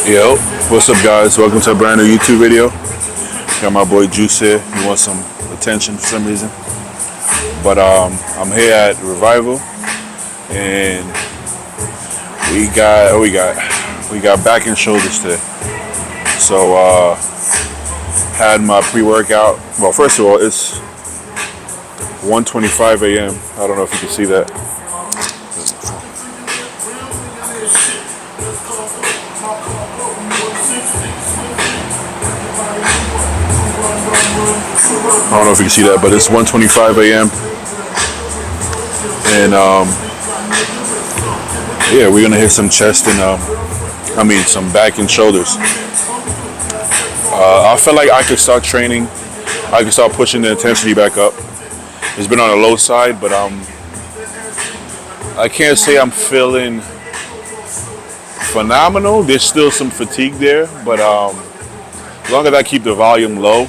Yo, what's up guys? Welcome to a brand new YouTube video. Got my boy Juice here. He wants some attention for some reason. But I'm here at Revival and we got back and shoulders today. So had my pre-workout. Well, first of all, it's 1:25 a.m. I don't know if you can see that. I don't know if you can see that, but it's 1:25 a.m. and yeah, we're gonna hit some chest and some back and shoulders. I feel like I could start training. I could start pushing the intensity back up. It's been on the low side, but I can't say I'm feeling phenomenal. There's still some fatigue there, but as long as I keep the volume low,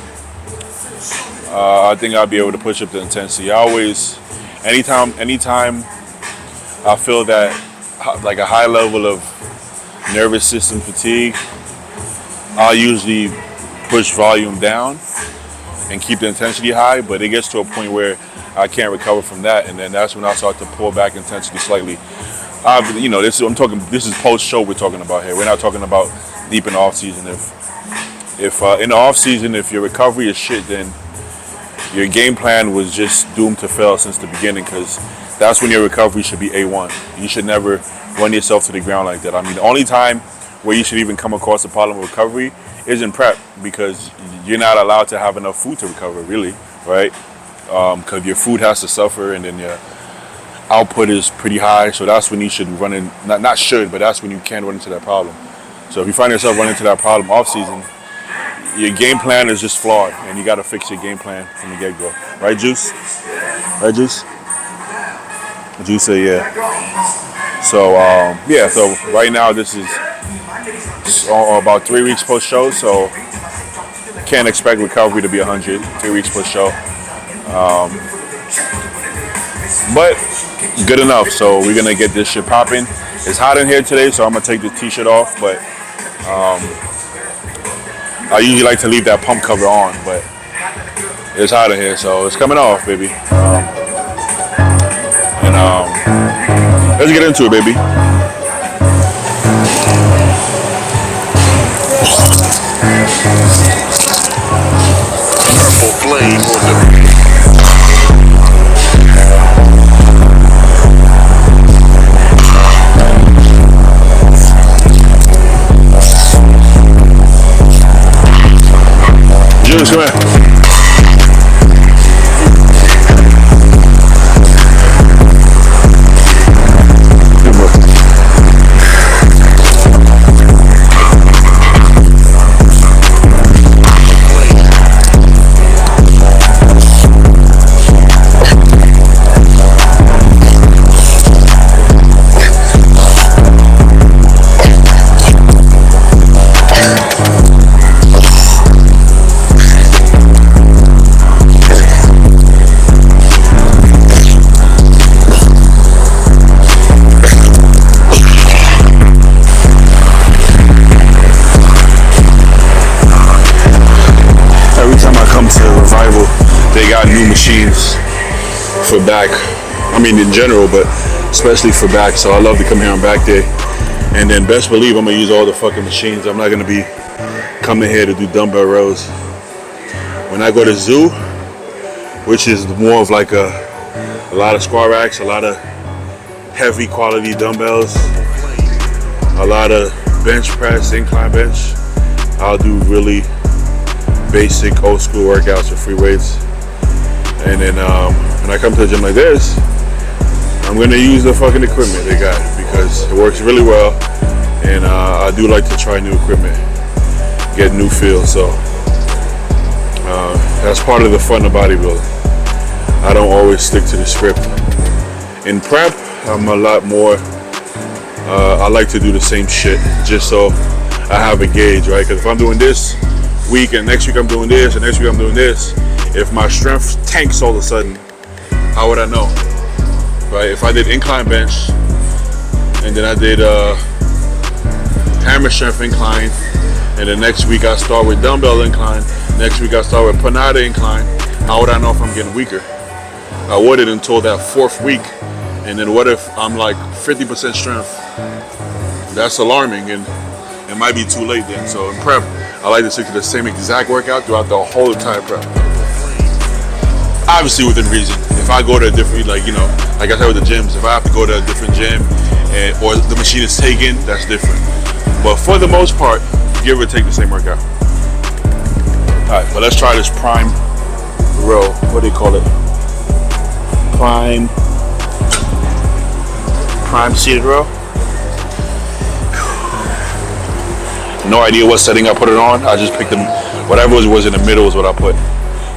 I think I'll be able to push up the intensity. I always, anytime I feel that like a high level of nervous system fatigue, I'll usually push volume down and keep the intensity high, but it gets to a point where I can't recover from that, and then that's when I start to pull back intensity slightly. This is post-show we're talking about here. We're not talking about deep in the off season. If in the off season, if your recovery is shit, then your game plan was just doomed to fail since the beginning, because that's when your recovery should be A1. You should never run yourself to the ground like that. I mean, the only time where you should even come across a problem with recovery is in prep, because you're not allowed to have enough food to recover, really, right? Because your food has to suffer, and then your output is pretty high. So that's when you should run in, not should, but that's when you can run into that problem. So if you find yourself running into that problem off season, your game plan is just flawed, and you got to fix your game plan from the get-go. Right, Juice? Right, Juice? Juice said yeah. So, yeah, so right now this is about 3 weeks post-show, so can't expect recovery to be 100, 3 weeks post-show. But good enough, so we're going to get this shit popping. It's hot in here today, so I'm going to take the t-shirt off, but I usually like to leave that pump cover on, but it's hot in here, so it's coming off, baby. Let's get into it, baby. Purple flame on the Juice, come here. They got new machines for back. I mean, in general, but especially for back. So I love to come here on back day. And then best believe I'm gonna use all the fucking machines. I'm not gonna be coming here to do dumbbell rows. When I go to zoo, which is more of like a lot of squat racks, a lot of heavy quality dumbbells, a lot of bench press, incline bench, I'll do really basic old school workouts with free weights. And then when I come to the gym like this, I'm gonna use the fucking equipment they got, because it works really well, and I do like to try new equipment, get new feels. So that's part of the fun of bodybuilding. I don't always stick to the script. In prep, I'm a lot more, I like to do the same shit just so I have a gauge, right? Because if I'm doing this week and next week I'm doing this and next week I'm doing this, if my strength tanks all of a sudden, how would I know, right? If I did incline bench and then I did hammer mega strength incline, and the next week I start with dumbbell incline. Next week I start with panada incline. How would I know if I'm getting weaker? I waited until that 4th week, and then what if I'm like 50% strength? That's alarming, and it might be too late then. So in prep, I like to stick to the same exact workout throughout the whole entire prep. Obviously within reason. If I go to a different, like I said with the gyms, if I have to go to a different gym or the machine is taken, that's different. But for the most part, give or take the same workout. All right, but let's try this prime row. What do you call it? Prime seated row. No idea what setting I put it on. I just picked them. Whatever was in the middle is what I put.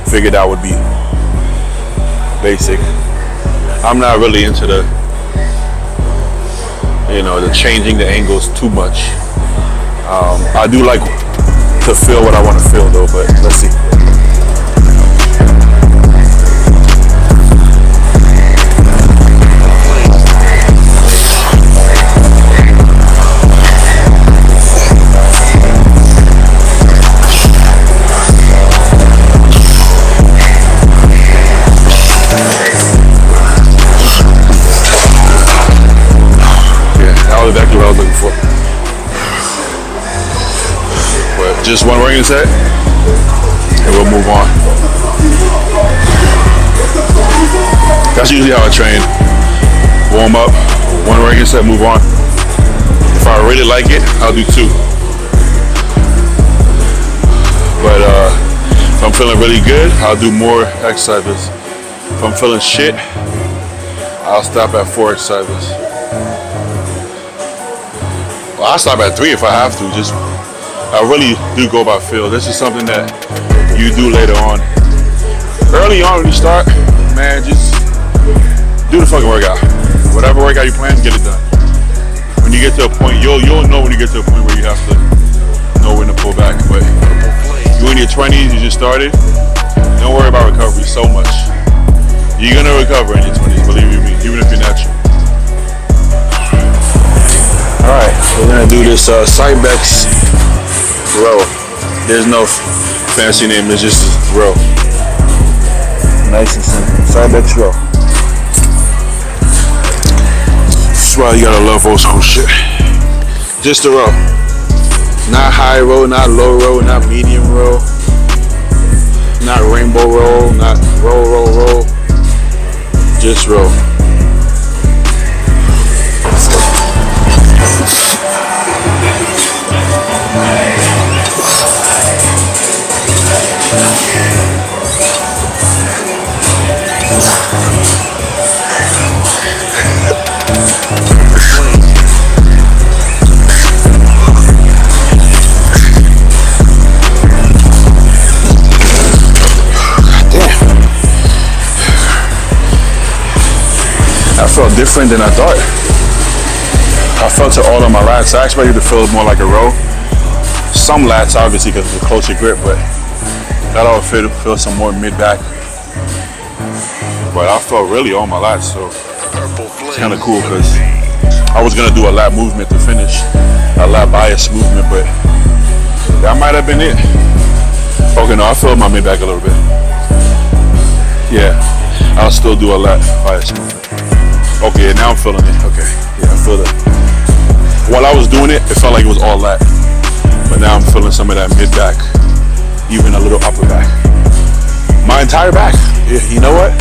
Figured that would be basic. I'm not really into the changing the angles too much. I do like to feel what I want to feel though, but let's see. Exactly what I was looking for. But just one working set, and we'll move on. That's usually how I train. Warm up, one working set, move on. If I really like it, I'll do 2. But if I'm feeling really good, I'll do more exercises. If I'm feeling shit, I'll stop at 4 exercises. I'll stop at 3 if I have to. I really do go by feel. This is something that you do later on. Early on when you start, man, just do the fucking workout. Whatever workout you plan, get it done. When you get to a point, you'll know when you get to a point where you have to know when to pull back. But you in your 20s, you just started, don't worry about recovery so much. You're gonna recover in your 20s, believe you me, even if you're natural. Alright, we're gonna do this Cybex row. There's no fancy name, it's just row. Nice and simple. Cybex row. That's why you gotta love old school shit. Just a row. Not high row, not low row, not medium row, not rainbow row, not row. Just row. Felt different than I thought. I felt it all on my lats. I expected to feel more like a row. Some lats, obviously, because it's a closer grip, but that all feel some more mid-back. But I felt really all my lats, so it's kind of cool because I was going to do a lat movement to finish, a lat bias movement, but that might have been it. Okay, no, I felt my mid-back a little bit. Yeah, I'll still do a lat bias movement. Okay, now I'm feeling it. Okay, yeah, I feel it. While I was doing it, it felt like it was all lat. But now I'm feeling some of that mid-back, even a little upper back. My entire back, yeah, you know what?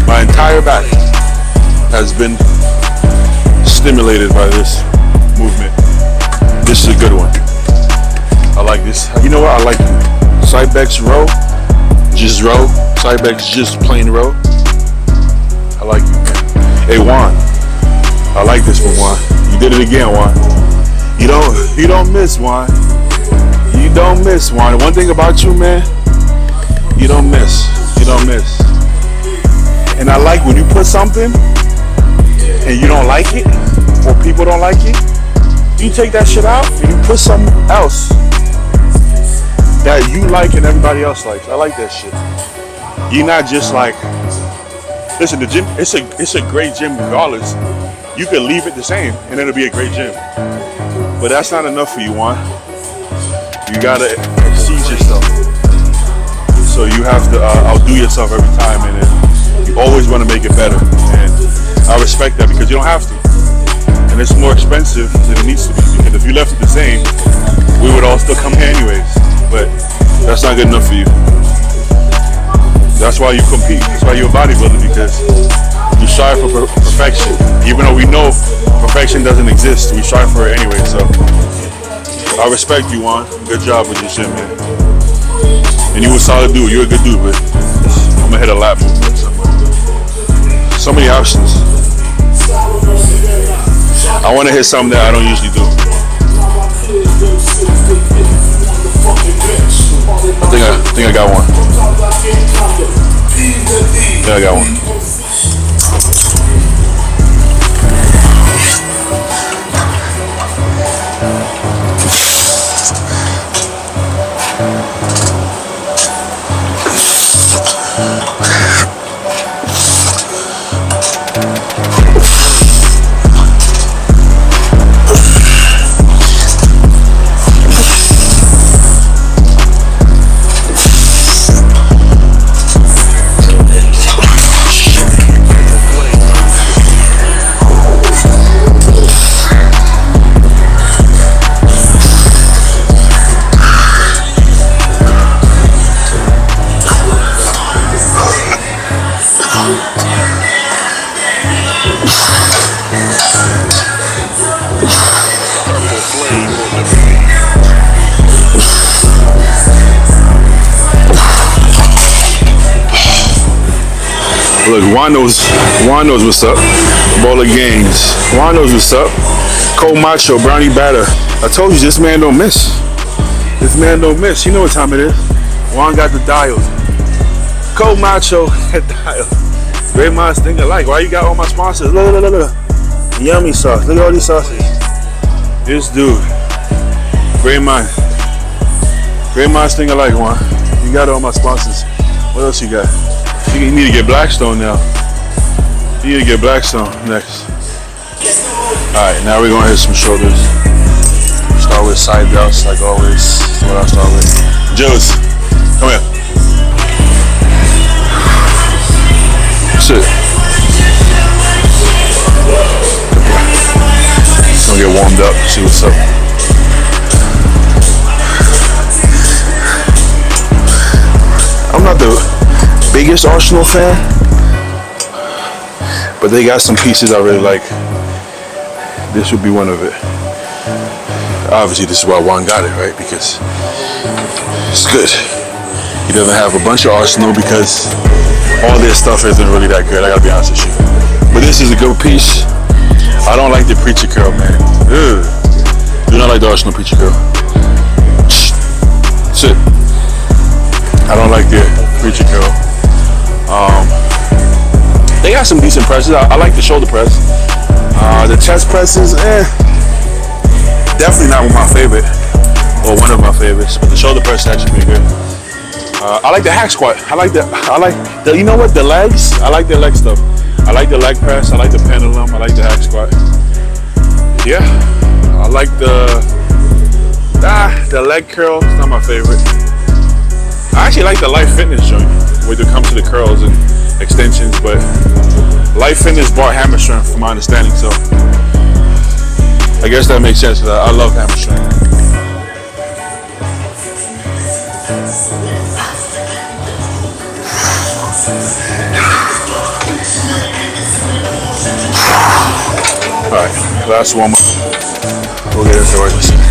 My entire back has been stimulated by this movement. This is a good one. I like this. You know what? I like Cybex row, just row. Cybex just plain row. I like you, man. Hey Juan, I like this one, Juan. You did it again, Juan. You don't miss, Juan. You don't miss, Juan. One thing about you, man, you don't miss. You don't miss. And I like when you put something and you don't like it, or people don't like it, you take that shit out and you put something else that you like and everybody else likes. I like that shit. You're not just like, listen, the gym, it's a great gym regardless. You could leave it the same and it'll be a great gym. But that's not enough for you, Juan. You gotta exceed yourself. So you have to outdo yourself every time, and then you always want to make it better. And I respect that because you don't have to. And it's more expensive than it needs to be. Because if you left it the same, we would all still come here anyways. But that's not good enough for you. That's why you compete. That's why you're a bodybuilder, because you strive for perfection. Even though we know perfection doesn't exist, we strive for it anyway. So I respect you, Juan. Good job with your shit, man. And you a solid dude. You're a good dude, but I'm gonna hit a lap movement. So many options. I want to hit something that I don't usually do. I think I got one. Yeah, I got one. Look, Juan knows what's up. Bowl of Games. Juan knows what's up. Cold Macho, Brownie Batter. I told you, this man don't miss. This man don't miss. You know what time it is. Juan got the dials. Cold Macho had dials. Great minds think alike. Why you got all my sponsors? Look. Yummy sauce. Look at all these sauces. This dude. Great mind. Great minds think alike, Juan. You got all my sponsors. What else you got? You need to get Blackstone now. You need to get Blackstone next. Alright, now we're gonna hit some shoulders. Start with side delts like always. That's what I start with. Jules, come here. Sit. Just gonna get warmed up, see what's up. I'm not the biggest Arsenal fan, but they got some pieces I really like. This would be one of it. Obviously, this is why Juan got it, right? Because it's good. He doesn't have a bunch of Arsenal because all their stuff isn't really that good. I gotta be honest with you. But this is a good piece. I don't like the preacher curl, man. Ugh. Do not like the Arsenal preacher curl. Sit. I don't like the preacher curl. They got some decent presses. I like the shoulder press. The chest presses, definitely not my favorite, or one of my favorites. But the shoulder press is actually pretty good. I like the hack squat. I like the. You know what? The legs. I like the leg stuff. I like the leg press. I like the pendulum. I like the hack squat. Yeah, I like the leg curl. It's not my favorite. I actually like the Life Fitness joint when it comes to the curls and extensions, but Life Fitness bought hammer strength from my understanding, so I guess that makes sense. I love hammer strength. Alright, last warm up. We'll get into it.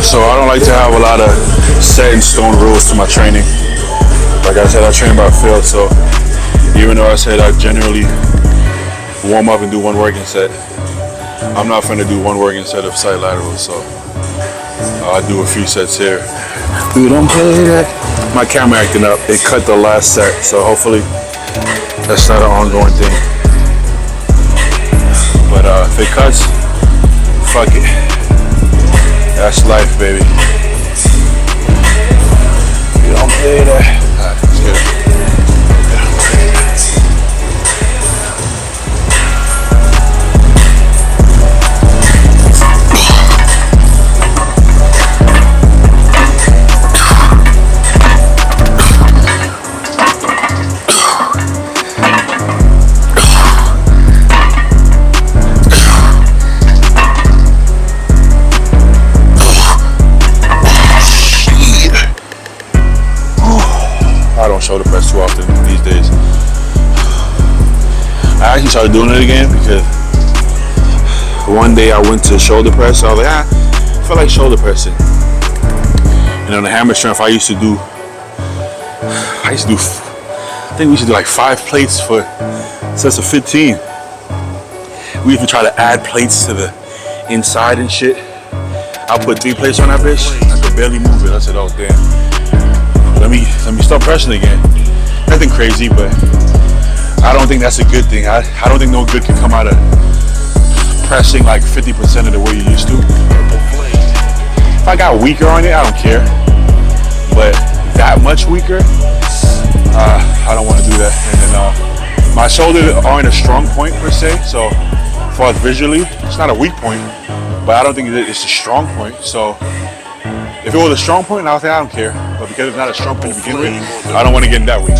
So I don't like to have a lot of set in stone rules to my training. Like I said, I train by feel, so even though I said I generally warm up and do one working set, I'm not finna do one working set of side laterals, so I'll do a few sets here. We don't play that. My camera acting up. It cut the last set, so hopefully that's not an ongoing thing. But if it cuts, fuck it. That's life, baby. We don't play that. Alright, let's get it. I don't shoulder press too often these days. I actually started doing it again because one day I went to shoulder press. I was like, I feel like shoulder pressing. And on the hammer strength, I think we used to do like 5 plates for sets of 15. We used to try to add plates to the inside and shit. I put 3 plates on that bitch. I could barely move it. I said, oh damn. Let me start pressing again. Nothing crazy, but I don't think that's a good thing. I don't think no good can come out of pressing like 50% of the way you used to. If I got weaker on it, I don't care. But that much weaker, I don't want to do that. And then my shoulders aren't a strong point per se, so as far as visually, it's not a weak point, but I don't think it's a strong point. So if it was a strong point, I would say I don't care. But because it's not a strong point to begin with, I don't want to get in that weak.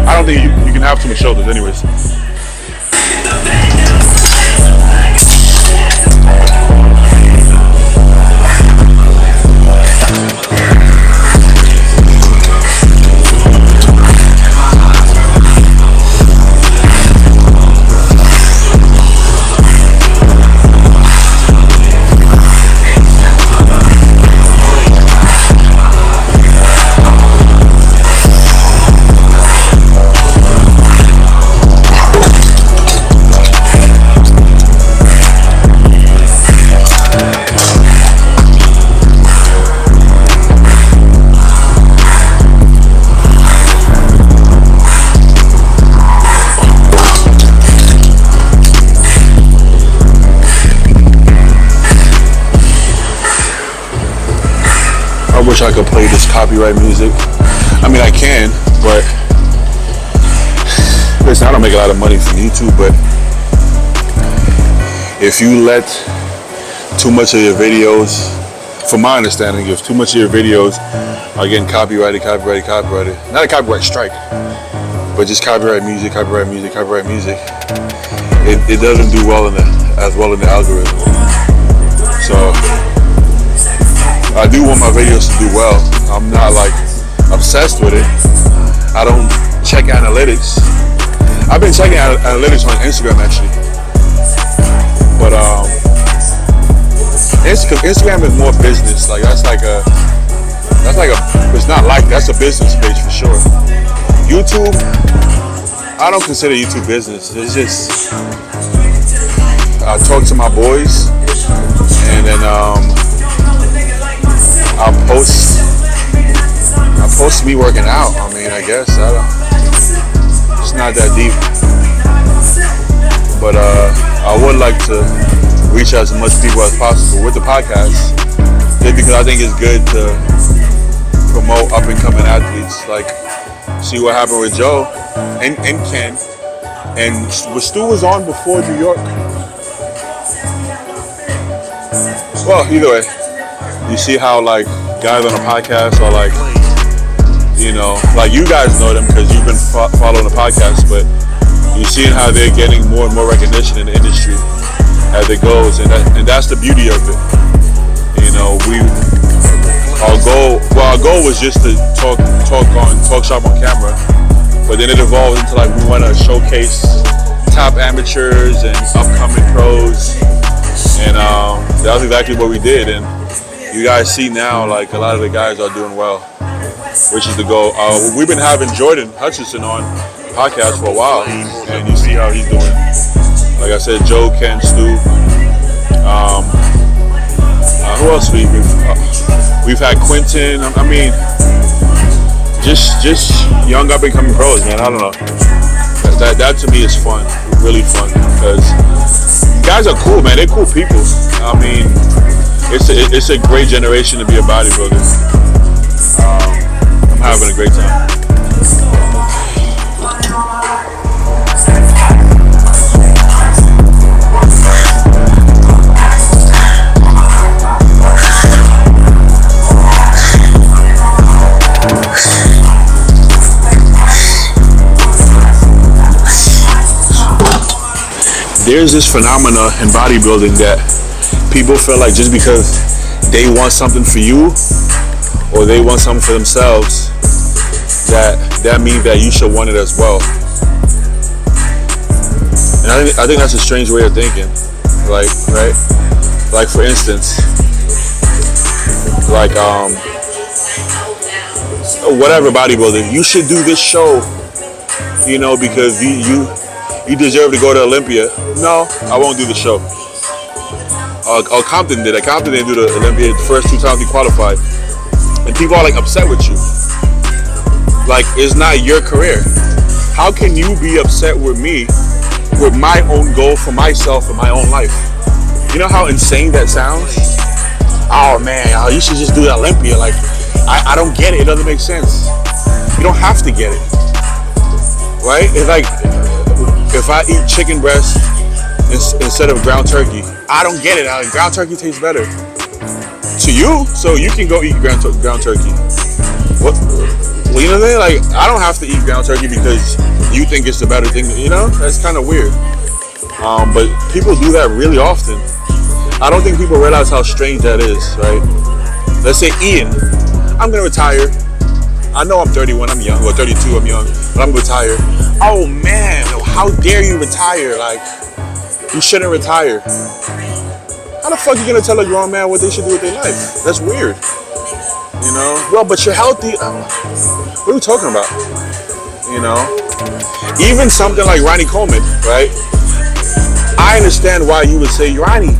I don't think you can have too much shoulders anyways. I wish I could play this copyright music. I mean, I can, but listen, I don't make a lot of money from YouTube, but if you let too much of your videos, from my understanding, if too much of your videos are getting copyrighted, not a copyright strike, but just copyright music, it doesn't do well as well in the algorithm. So I do want my videos to do well. I'm not like obsessed with it. I don't check analytics. I've been checking analytics on Instagram actually, but Instagram is more business. Like that's a business page for sure. YouTube, I don't consider YouTube business. It's just I talk to my boys, and then I'll post me working out. I mean, I guess it's not that deep, but I would like to reach as much people as possible with the podcast, just because I think it's good to promote up and coming athletes. Like, see what happened with Joe and Ken, and Stu was on before New York. Well, either way, you see how like guys on a podcast are like, you know, like you guys know them because you've been following the podcast, but you're seeing how they're getting more and more recognition in the industry as it goes, and that's the beauty of it. You know, our goal was just to talk shop on camera, but then it evolved into like we want to showcase top amateurs and upcoming pros And that was exactly what we did. And you guys see now, like, a lot of the guys are doing well, which is the goal. We've been having Jordan Hutchinson on podcast for a while, and you see how he's doing. Like I said, Joe, Ken, Stu. Who else we've had Quentin. I mean, just young up and coming pros, man. I don't know. That to me is fun, really fun, because guys are cool, man. They're cool people. I mean, it's a great generation to be a bodybuilder. I'm having a great time. There's this phenomena in bodybuilding that people feel like just because they want something for you or they want something for themselves, that means that you should want it as well. And I think that's a strange way of thinking. Like, right? Like, for instance, like whatever bodybuilder, you should do this show, you know, because you deserve to go to Olympia. No, I won't do the show. Compton did it. Compton didn't do the Olympia the first 2 times he qualified. And people are like upset with you. Like, it's not your career. How can you be upset with me with my own goal for myself and my own life? You know how insane that sounds? Oh man, you should just do the Olympia. Like, I don't get it. It doesn't make sense. You don't have to get it. Right? It's like, if I eat chicken breast instead of ground turkey, I don't get it. Ground turkey tastes better to you, so you can go eat ground turkey. What? Well, you know what I mean? Like, I don't have to eat ground turkey because you think it's the better thing. You know, that's kind of weird. But people do that really often. I don't think people realize how strange that is, right? Let's say Ian, I'm gonna retire. I know I'm 31, I'm young, or 32, I'm young, but I'm retired. Oh man, how dare you retire? Like, you shouldn't retire. How the fuck are you gonna tell a grown man what they should do with their life? That's weird. You know? Well, but you're healthy. What are we talking about? You know? Even something like Ronnie Coleman, right? I understand why you would say, Ronnie,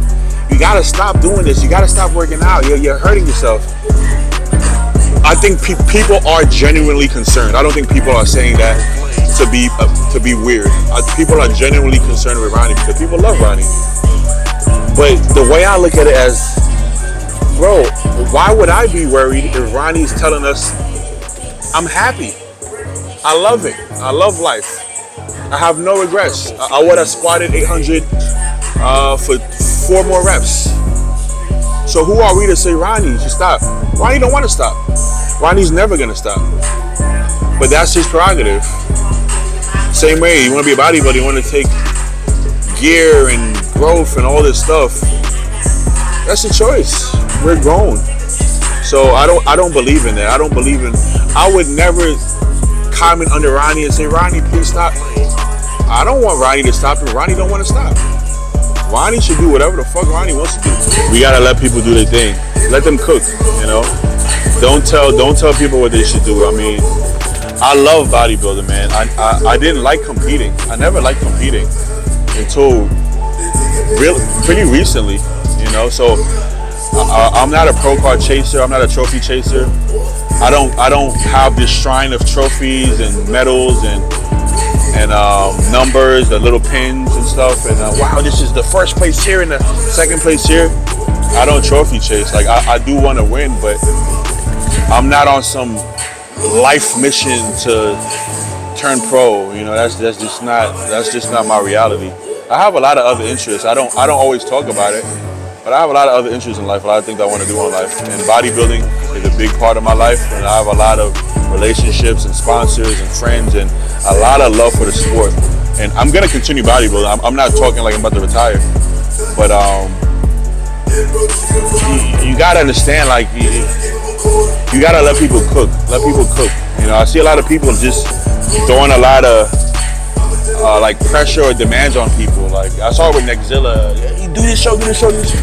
you gotta stop doing this. You gotta stop working out. You're hurting yourself. I think people are genuinely concerned. I don't think people are saying that to be weird. People are genuinely concerned with Ronnie because people love Ronnie. But the way I look at it as, bro, why would I be worried if Ronnie's telling us I'm happy? I love it. I love life. I have no regrets. I would have squatted 800 for 4 more reps. So who are we to say Ronnie should stop? Ronnie don't want to stop. Ronnie's never going to stop. But that's his prerogative. Same way, you want to be a bodybuilder, you want to take gear and growth and all this stuff. That's a choice. We're grown. So I don't believe in that. I would never comment under Ronnie and say, Ronnie, please stop. I don't want Ronnie to stop, and Ronnie don't want to stop. Ronnie should do whatever the fuck Ronnie wants to do. We gotta let people do their thing. Let them cook, you know? Don't tell people what they should do. I mean, I love bodybuilding, man. I didn't like competing. I never liked competing until pretty recently, you know? So I'm not a pro card chaser. I'm not a trophy chaser. I don't have this shrine of trophies and medals and numbers, the little pins and stuff. And wow, this is the first place here and the second place here. I don't trophy chase. Like I do want to win, but I'm not on some life mission to turn pro. You know, that's just not my reality. I have a lot of other interests. I don't always talk about it, but I have a lot of other interests in life. A lot of things I want to do in life, and bodybuilding is a big part of my life. And I have a lot of relationships and sponsors and friends and a lot of love for the sport. And I'm gonna continue bodybuilding. I'm not talking like I'm about to retire, but you gotta understand, like you gotta let people cook. Let people cook. You know, I see a lot of people just throwing a lot of like pressure or demands on people. Like I saw it with Nexzilla. Yeah, you do this show, do this show, do this show.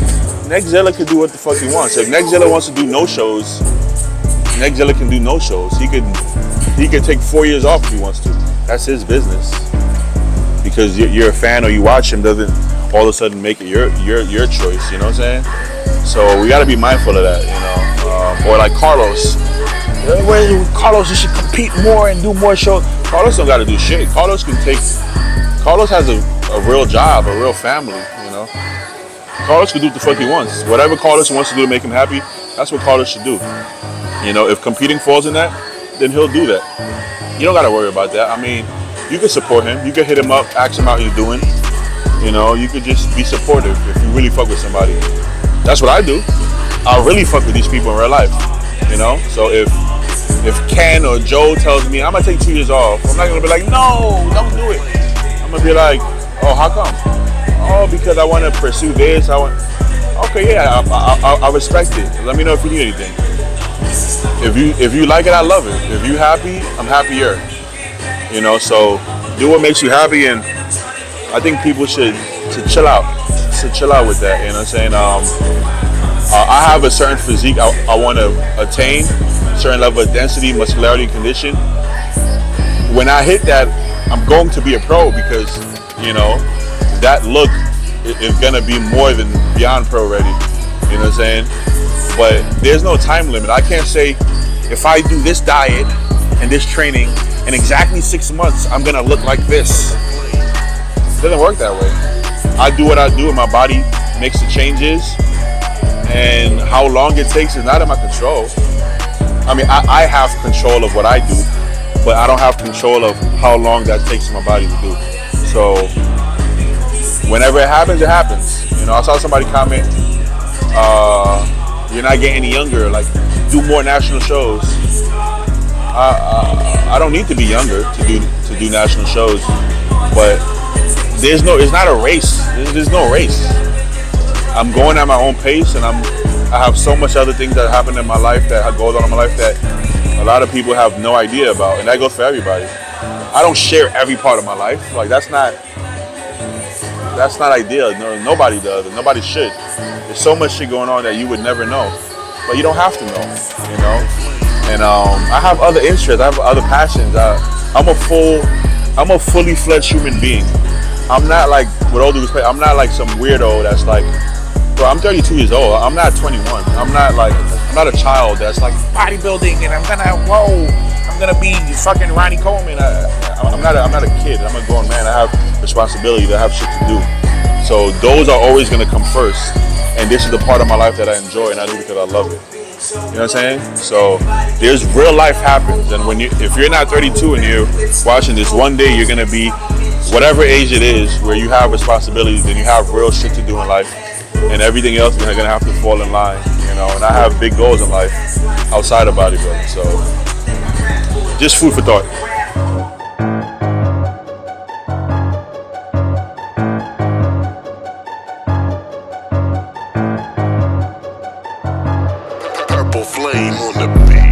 Nexzilla can do what the fuck he wants. If Nexzilla wants to do no shows, Nexzilla can do no shows. He could take 4 years off if he wants to. That's his business. Because you're a fan or you watch him doesn't all of a sudden make it your choice. You know what I'm saying? So we got to be mindful of that. You know, or like Carlos. Carlos, you should compete more and do more shows. Carlos don't got to do shit. Carlos has a real job, a real family. You know, Carlos can do what the fuck he wants. Whatever Carlos wants to do to make him happy, that's what Carlos should do. You know, if competing falls in that, then he'll do that. You don't got to worry about that. I mean, you can support him. You can hit him up, ask him how he's doing. You know, you could just be supportive if you really fuck with somebody. That's what I do. I really fuck with these people in real life. You know, so if Ken or Joe tells me I'm gonna take 2 years off, I'm not gonna be like, no, don't do it. I'm gonna be like, oh, how come? Oh, because I want to pursue this. Okay, yeah, I respect it. Let me know if you need anything. If you like it, I love it. If you happy, I'm happier. You know, so do what makes you happy, and I think people should chill out. Chill out with that. You know what I'm saying? I have a certain physique I want to attain, certain level of density, muscularity, condition. When I hit that, I'm going to be a pro because, you know, that look is gonna be more than beyond pro ready. You know what I'm saying? But there's no time limit. I can't say if I do this diet and this training in exactly 6 months, I'm gonna look like this. It doesn't work that way. I do what I do and my body makes the changes, and how long it takes is not in my control. I mean, I have control of what I do, but I don't have control of how long that takes my body to do. So whenever it happens, it happens. You know, I saw somebody comment, you're not getting any younger, like do more national shows. I don't need to be younger to do national shows, but it's not a race. There's no race. I'm going at my own pace, and I have so much other things that happen in my life that goes on in my life that a lot of people have no idea about, and that goes for everybody. I don't share every part of my life. Like that's not ideal. No, nobody does, and nobody should. There's so much shit going on that you would never know, but you don't have to know. You know, and I have other interests. I have other passions. I'm a fully fledged human being. I'm not like, with all due respect, I'm not like some weirdo that's like, bro, I'm 32 years old. I'm not 21. I'm not a child that's like bodybuilding and I'm gonna be fucking Ronnie Coleman. I'm not a kid. I'm a grown man. I have responsibilities. I have shit to do. So those are always gonna come first. And this is the part of my life that I enjoy and I do because I love it. You know what I'm saying? So there's real life happens, and if you're not 32 and you're watching this, one day you're gonna be whatever age it is where you have responsibilities and you have real shit to do in life, and everything else is gonna have to fall in line. You know, and I have big goals in life outside of bodybuilding. So just food for thought. Flame on the beat.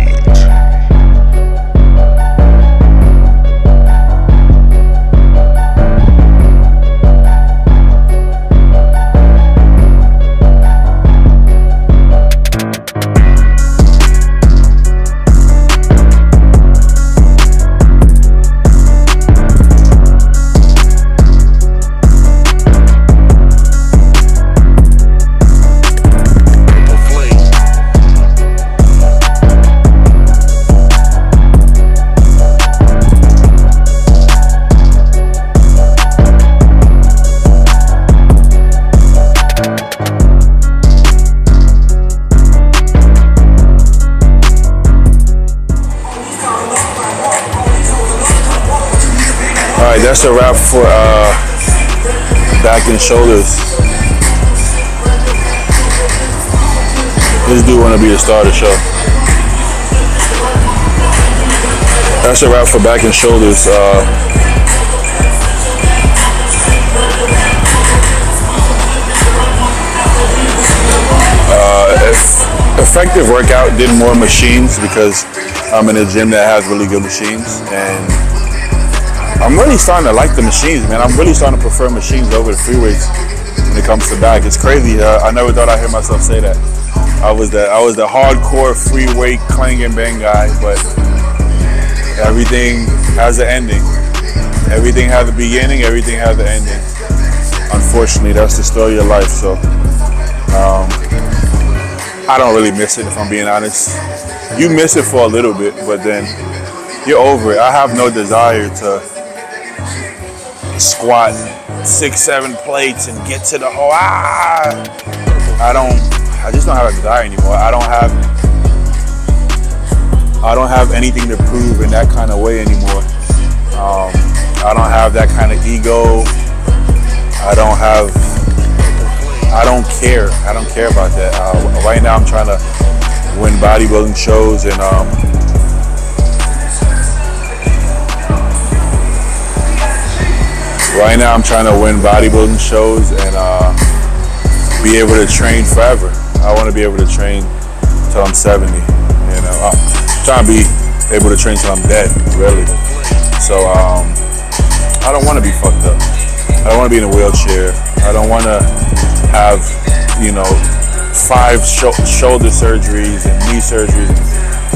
Alright, that's a wrap for back and shoulders. This dude wanna be the star of the show. That's a wrap for back and shoulders. Effective workout, did more machines because I'm in a gym that has really good machines, and I'm really starting to like the machines, man. I'm really starting to prefer machines over the free weights when it comes to back. It's crazy. I never thought I'd hear myself say that. I was the hardcore free weight clang and bang guy, but everything has an ending. Everything has a beginning. Everything has an ending. Unfortunately, that's the story of life. So I don't really miss it, if I'm being honest. You miss it for a little bit, but then you're over it. I have no desire to squat 6-7 plates and get to the whole I just don't have a desire anymore. I don't have anything to prove in that kind of way anymore. I don't have that kind of ego. I don't care. I don't care about that. Right now I'm trying to win bodybuilding shows and be able to train forever. I want to be able to train till I'm 70. You know, I'm trying to be able to train till I'm dead, really. So I don't want to be fucked up. I don't want to be in a wheelchair. I don't want to have, 5 shoulder surgeries and knee surgeries and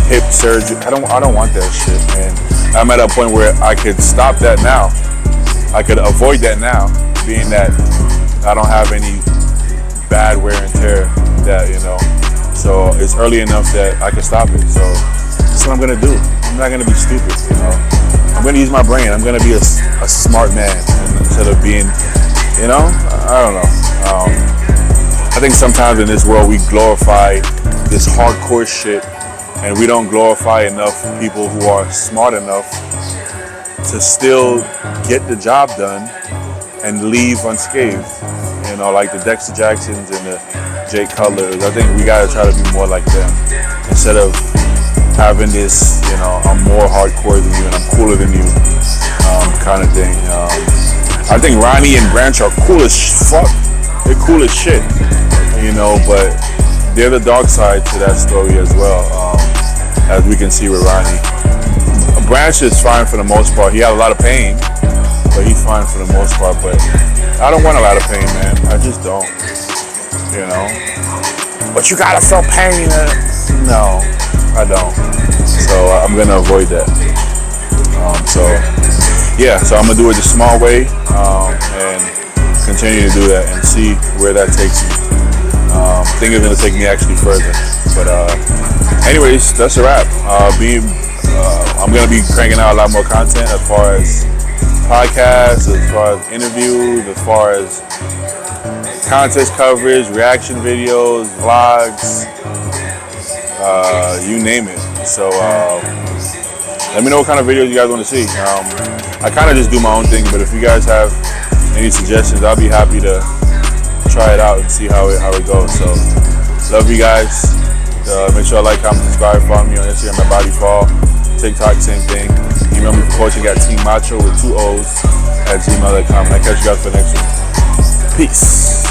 hip surgery. I don't want that shit, man. I'm at a point where I could stop that now. I could avoid that now, being that I don't have any bad wear and tear that, so it's early enough that I can stop it. So that's what I'm gonna do. I'm not gonna be stupid, I'm gonna use my brain. I'm gonna be a smart man instead of being, I don't know. I think sometimes in this world we glorify this hardcore shit and we don't glorify enough people who are smart enough to still get the job done and leave unscathed. Like the Dexter Jacksons and the Jake Cutlers. I think we gotta try to be more like them instead of having this, I'm more hardcore than you and I'm cooler than you kind of thing. I think Ronnie and Branch are cool as fuck. They're cool as shit, but they're the dark side to that story as well, as we can see with Ronnie. Branch is fine for the most part. He had a lot of pain, but he's fine for the most part. But I don't want a lot of pain, man. I just don't, But you gotta feel pain. No, I don't. So I'm gonna avoid that. So I'm gonna do it the small way and continue to do that and see where that takes me. I think it's gonna take me actually further. But anyways, that's a wrap. I'm gonna be cranking out a lot more content as far as podcasts, as far as interviews, as far as contest coverage, reaction videos, vlogs, you name it. So let me know what kind of videos you guys want to see. I kind of just do my own thing, but if you guys have any suggestions, I'll be happy to try it out and see how it goes. So love you guys. Make sure I like, comment, subscribe, follow me on Instagram at BodyFall. TikTok, same thing. Email me for coaching at teammacho with 2 O's @gmail.com. And I'll catch you guys for the next one. Peace.